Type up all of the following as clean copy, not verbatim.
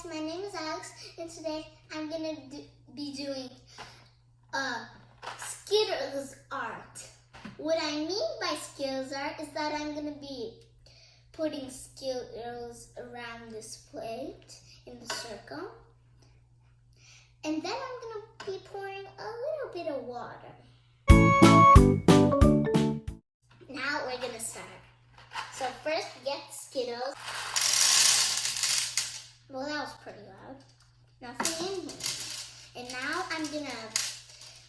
my name is Alex, and today I'm gonna be doing Skittles art. What I mean by Skittles art is that I'm gonna be putting Skittles around this plate in the circle, and then I'm gonna be pouring a little bit of water. Now we're gonna start. So first, get Skittles. Well, that was pretty loud. Nothing in here. And now I'm gonna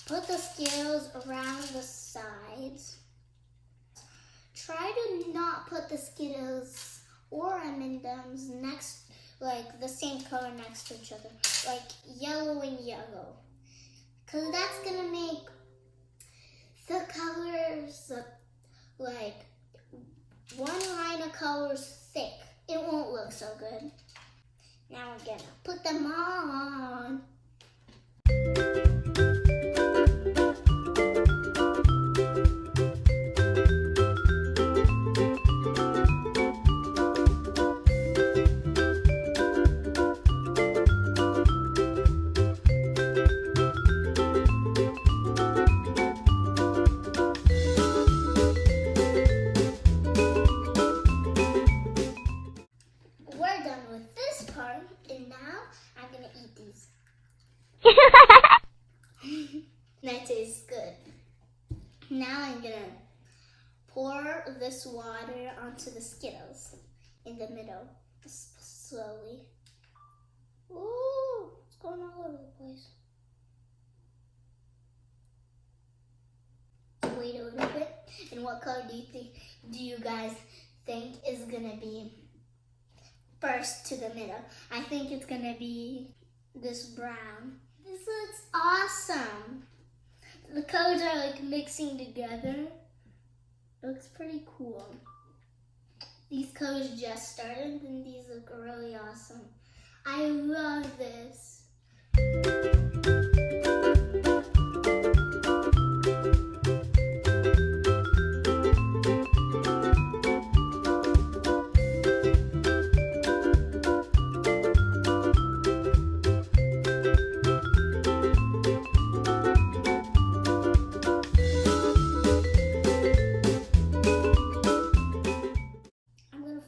put the Skittles around the sides. Try to not put the Skittles or M&Ms next, like the same color next to each other, like yellow and yellow. Because that's gonna make the colors like one line of colors thick. It won't look so good. Now we're gonna put them on. We're done with this part, and now I'm gonna eat these. That tastes good. Now I'm gonna pour this water onto the Skittles in the middle, slowly. Ooh, it's going all over the place. Wait a little bit. And what color do you guys think is gonna be first to the middle? I think it's gonna be this brown. This looks awesome. The colors are like mixing together. It looks pretty cool. These colors just started and these look really awesome. I love this.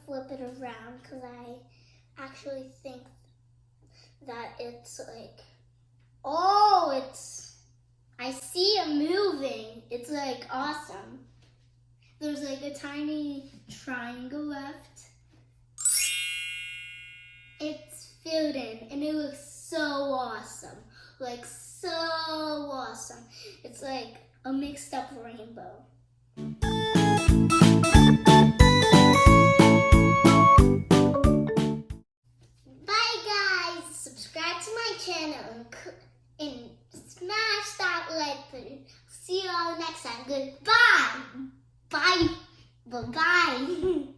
Flip it around because I actually think that it's like, I see it moving. It's like awesome. There's like a tiny triangle left. It's filled in and it looks so awesome. Like so awesome. It's like a mixed up rainbow. Subscribe to my channel and smash that like button. See you all next time. Goodbye. Bye. Bye-bye.